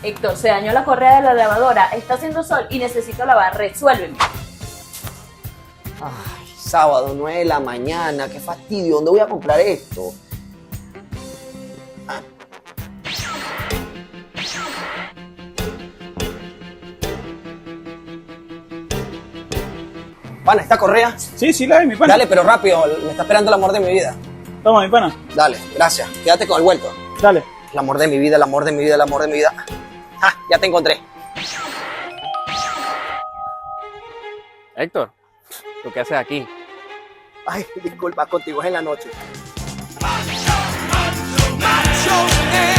Héctor, se dañó la correa de la lavadora, está haciendo sol y necesito lavar. Resuélveme. Ay, sábado, 9 de la mañana, qué fastidio. ¿Dónde voy a comprar esto? Ah. Pana, ¿esta correa? Sí, sí, la hay, mi pana. Dale, pero rápido, me está esperando el amor de mi vida. Toma, mi pana. Dale, gracias. Quédate con el vuelto. Dale. El amor de mi vida, el amor de mi vida, el amor de mi vida. Ah, ya te encontré. Héctor, ¿tú qué haces aquí? Ay, disculpa, contigo es en la noche. Macho,